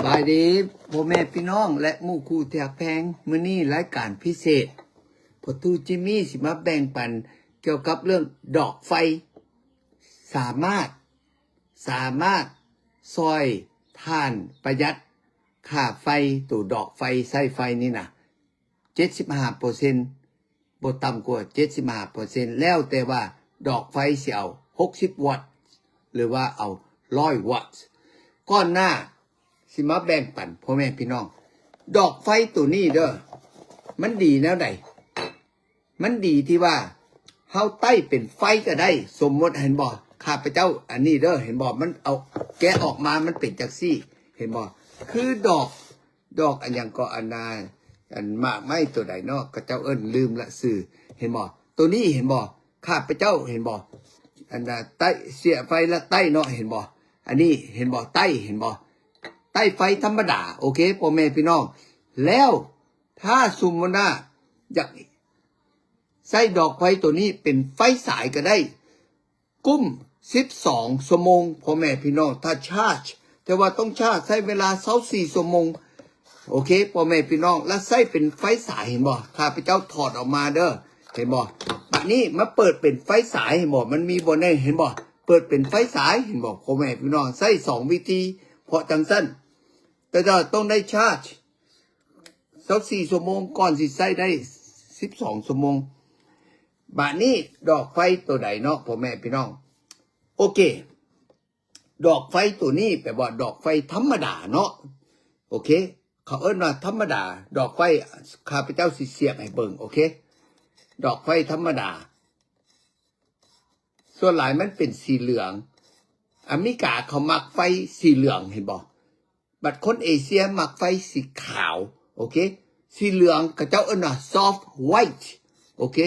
บายดีพ่อแม่พี่น้องและหมู่คู่แทกแพงมื้อนี้รายการพิเศษพ่อตู้จิมมี่สิมาแบ่งปันเกี่ยวกับเรื่องดอกไฟสามารถซอยท่านประหยัดค่าไฟตัวดอกไฟใช้ไฟนี่นะ 75% บ่ต่ำกว่า 75% แล้วแต่ว่าดอกไฟสิเอา60 วัตต์หรือว่าเอา100 วัตต์ก่อนหน้าสิมาแบ่งปันพ่อแม่พี่น้องดอกไฟตัวนี้เด้อมันดีแนวใดมันดีที่ว่าเฮาใต้เป็นไฟก็ได้สมมติเห็นบ่ข้าพเจ้าอันนี้เด้อเห็นบ่มันเอาแกะออกมามันเป็นจังซี่เห็นบ่คือดอกอันหยังก็อันนาอันมากไม้ตัวใดเนาะก็เจ้าเอิ้นลืมละสื่อเห็นบ่ตัวนี้เห็นบ่ข้าพเจ้าเห็นบ่อันน่ะใต้เสียไฟละใต้เนาะเห็นบ่อันนี้เห็นบ่ใต้เห็นบ่ใต้ไฟธรรมดาโอเคพ่อแม่พี่น้องแล้วถ้าสมมุติว่าอยากใส่ดอกไฟตัวนี้เป็นไฟสายก็ได้กุ้ม12 ชั่วโมงพ่อแม่พี่น้องถ้าชาร์จแต่ว่าต้องชาร์จใช้เวลา24 ชั่วโมงโอเคพ่อแม่พี่น้องแล้วใส่เป็นไฟสายเห็นบ่ข้าพเจ้าถอดออกมาเด้อเห็นบ่บัดนี้มาเปิดเป็นไฟสายเห็นบ่มันมีบ่ได้เห็นบ่เปิดเป็นไฟสายเห็นบ่พ่อแม่พี่น้องใส่2 วิธีเพราะจังซั่นแต่เราต้องได้ชาร์จ24 ชั่วโมงก่อนสิใช้ได้12 ชั่วโมงบัดนี้ดอกไฟตัวใดเนาะพ่อแม่พี่น้องโอเคดอกไฟตัวนี้แปลว่าดอกไฟธรรมดาเนาะโอเคเขาเอิ้นว่าธรรมดาดอกไฟข้าพเจ้าสิเสียบให้เบิ่งโอเคดอกไฟธรรมดาส่วนหลายมันเป็นสีเหลืองอเมริกาเขามักไฟสีเหลืองเห็นบ่บัดคนเอเชียมักไฟสีขาวโอเคสีเหลืองเขาเจ้าเอิ้นว่า soft white โอเค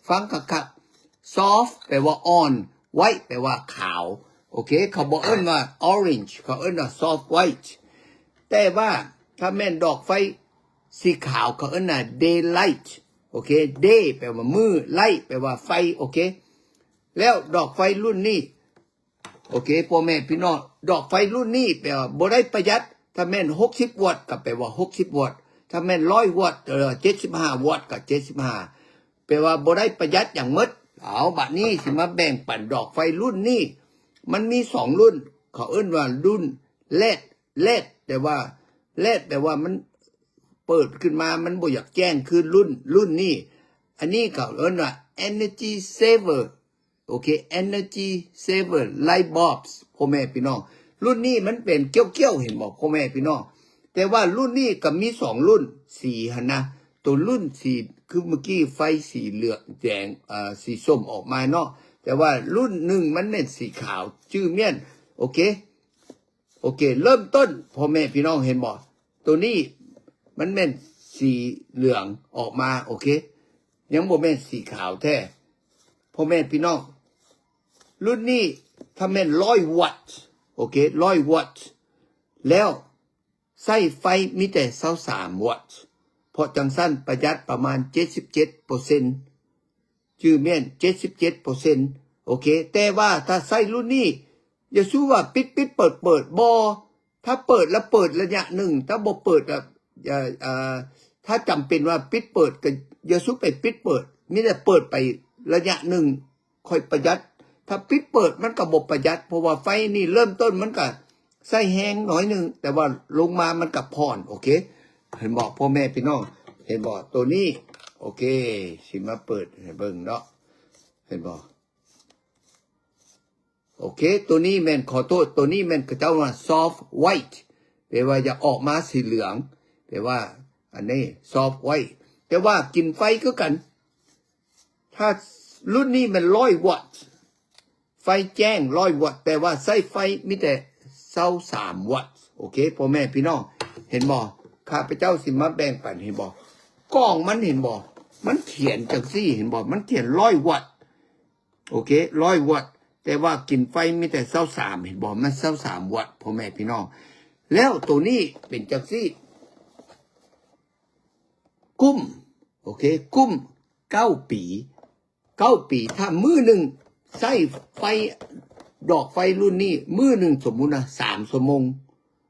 ฟังคักๆ soft แปลว่าอ่อน white แปลว่าขาวโอเคเขาบอกเอิ้นว่า orange เขาเอิ้นว่า soft white แต่ว่าถ้าแม่นดอกไฟสีขาวเขาเอิ้นว่า daylight โอเค day แปลว่ามืด light แปลว่าไฟโอเคแล้วดอกไฟรุ่นนี้โอเคพ่อแม่พี่น้องดอกไฟรุ่นนี้แปลว่าบ่ได้ประหยัดถ้าแม่น60 วัตต์ก็แปลว่า60 วัตต์ถ้าแม่น100 วัตต์75 วัตต์ก็75แปลว่าบ่ได้ประหยัดอย่างหมดเอาบัดนี้สิมาแบ่งปันดอกไฟรุ่นนี้มันมี2รุ่นเขาเอิ้นว่ารุ่นLEDแต่ว่า LED แปลว่ามันเปิดขึ้นมามันบ่อยากแจ้งคือรุ่นนี้อันนี้เขาเอิ้นว่า energy saver โอเค energy saver light bulbs พ่อแม่พี่น้องรุ่นนี้มันเป็นเกี้ยวๆเห็นบ่พ่อแม่พี่น้องแต่ว่ารุ่นนี้ก็มี2รุ่นสีหั่นนะตัวรุ่นสีคือเมื่อกี้ไฟสีเหลืองแดงสีส้มออกมาเนาะแต่ว่ารุ่นหนึ่งมันเป็นสีขาวชื่อเมียนโอเคเริ่มต้นพ่อแม่พี่น้องเห็นบ่ตัวนี้มันเป็นสีเหลืองออกมาโอเคยังบ่แม่นสีขาวแท้พ่อแม่พี่น้องรุ่นนี้ถ้าแม่น100 วัตต์โอเค100 วัตต์แล้วใช้ไฟมีแต่23 วัตต์เพราะจังสั้นประหยัดประมาณ 77%ชื่อแม่น 77% โอเคแต่ว่าถ้าใช้รุ่นนี้อย่าสู้ว่าปิดเปิดบ่ถ้าเปิดแล้วเปิดระยะหนึ่งถ้าบ่เปิดถ้าจำเป็นว่าปิดเปิดก็อย่าสู้ไปปิดเปิดมีแต่เปิดไประยะหนึ่งค่อยประหยัดถ้าปิดเปิดมันก็บ่ประหยัดเพราะว่าไฟนี่เริ่มต้นมันก็ใส่แห้งหน่อยนึงแต่ว่าลงมามันก็ผ่อนโอเคเห็นบอกพ่อแม่พี่น้องเห็นบอกตัวนี้โอเคสิมาเปิดให้เบิ่งเนาะเห็นบอกโอเคตัวนี้แม่นขอโทษตัวนี้แม่นเขาเจ้าว่า soft white แปลว่าจะออกมาสีเหลืองแปลว่าอันนี้ soft white แต่ว่ากินไฟก็กันถ้ารุ่นนี้มัน100 วัตต์ไฟแจ้ง100 วัตต์แต่ว่าใช้ไฟมีแต่23 วัตต์โอเคพ่อแม่พี่น้องเห็นบ่ข้าพเจ้าสิมาแบ่งปันเห็นบ่กล้องมันเห็นบ่มันเขียนจังซี่เห็นบ่มันเขียน100 วัตต์โอเค100 วัตต์แต่ว่ากินไฟมีแต่23เห็นบ่มัน23 วัตต์พ่อแม่พี่น้องแล้วตัวนี้เป็นจังซี่กุ้มโอเคกุ้ม9 ปีถ้ามื้อนึงใช้ไฟดอกไฟรุ่นนี้มื้อนึงสมมุตินะ3 ชั่วโมง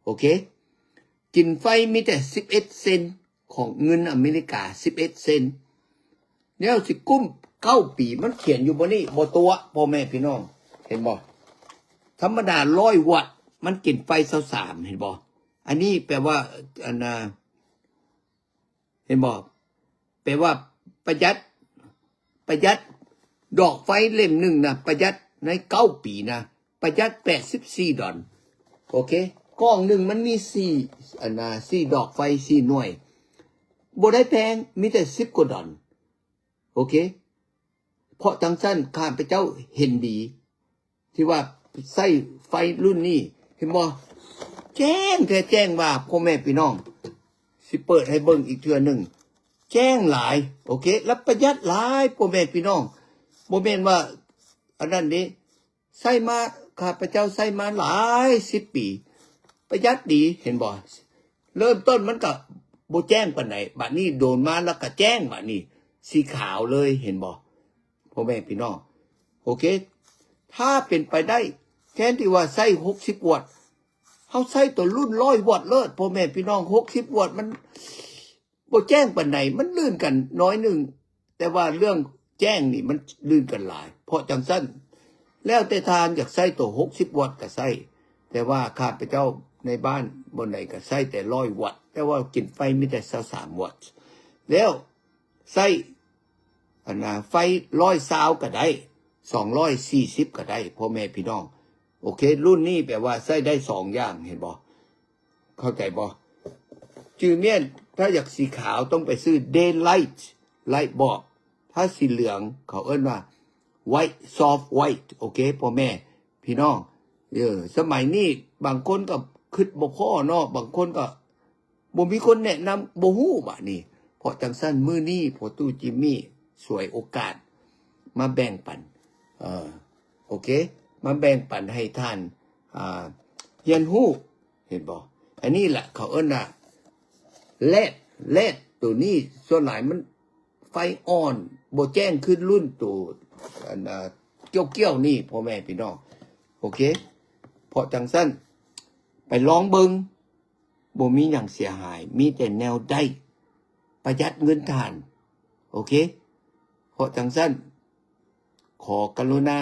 โอเค กินไฟมีแต่11 เซนต์ของเงินอเมริกา11 เซนต์แล้วสิกุ้ม9 ปีมันเขียนอยู่บนนี้บ่ตัวพ่อแม่พี่น้องเห็นบ่ธรรมดา100 วัตต์มันกินไฟ23เห็นบ่อันนี้แปลว่าอันน่ะเห็นบ่แปลว่าประหยัดดอกไฟเล่มหนึ่งนะประหยัดใน9 ปีนะประหยัด$84โอเคกล้องหนึ่งมันมี4อันน่ะ4ดอกไฟ4หน่วยบ่ได้แพงมีแต่$10 กว่าโอเคเพราะจังซั่นข้าพเจ้าเห็นดีที่ว่าใส่ไฟรุ่นนี้เห็นบ่แจ้งว่าพ่อแม่พี่น้องสิเปิดให้เบิ่งอีกเทื่อนึงแจ้งหลายโอเคแล้วประหยัดหลายพ่อแม่พี่น้องบ่แม่นว่าอันนั้นนี้ใส่มาข้าพเจ้าใส่มาหลาย10 ปีประหยัดดีเห็นบ่เริ่มต้นมันก็บ่แจ้งปานไหนบัดนี้โดนมาแล้วก็แจ้งบัดนี้สีขาวเลยเห็นบ่พ่อแม่พี่น้องโอเคถ้าเป็นไปได้แทนที่ว่าใส่60 วัตต์เฮาใส่ตัวรุ่น100 วัตต์เลิศพ่อแม่พี่น้อง60 วัตต์มันบ่แจ้งปานไหนมันลื่นกันน้อยหนึ่งแต่ว่าเรื่องแจ้งนี่มันลื่นกันหลายเพราะจังซั่นแล้วแต่ทานอยากใส่ตัว60 วัตต์ก็ใส่แต่ว่าข้าพเจ้าในบ้านบนไหนก็ใส่แต่100 วัตต์แต่ว่ากินไฟมีแต่23 วัตต์แล้วใส่อันน่ะไฟ120ก็ได้240ก็ได้พ่อแม่พี่น้องโอเครุ่นนี้แปลว่าใส่ได้2 อย่างเห็นบ่เข้าใจบ่จื่อเมียนถ้าอยากสีขาวต้องไปซื้อ daylight light bulb ถ้าสีเหลืองเขาเอิ้นว่า white soft white โอเคพ่อแม่พี่น้องสมัยนี้บางคนก็คิดบ่พอเนาะบางคนก็บ่มีคนแนะนำบ่ฮู้บัดนี้เพราะจังซั่นมื้อนี้พ่อตู้จิมมี่สวยโอกาสมาแบ่งปันโอเคมาแบ่งปันให้ท่านเรียนรู้เห็นบ่อันนี้แหละเขาเอิ้นน่ะLEDตัวนี้ส่วนหลายมันไฟอ่อนบ่แจ้งขึ้นรุ่นตัวอันเกี้ยวๆนี่พ่อแม่พี่น้องโอเคเพราะจังซั่นไปลองเบิ่งบ่มีหยังเสียหายมีแต่แนวได้ประหยัดเงินทานโอเคเพราะจังซั่นขอกรุณา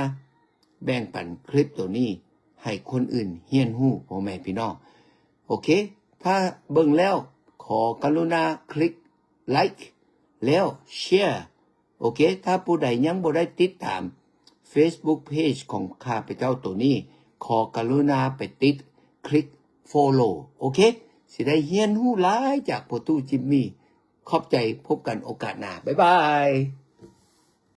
แบ่งปันคลิปตัวนี้ให้คนอื่นเรียนรู้พ่อแม่พี่น้องโอเคถ้าเบิ่งแล้วขอกรุณาคลิกไลค์แล้วแชร์โอเคถ้าผู้ใดยังบ่ได้ติดตาม Facebook Page ของข้าพเจ้าตัวนี้ขอกรุณาไปติดคลิก Follow โอเคสิได้เรียนรู้หลายจากพ่อตู้จิมมี่ขอบใจพบกันโอกาสหน้าบ๊ายบาย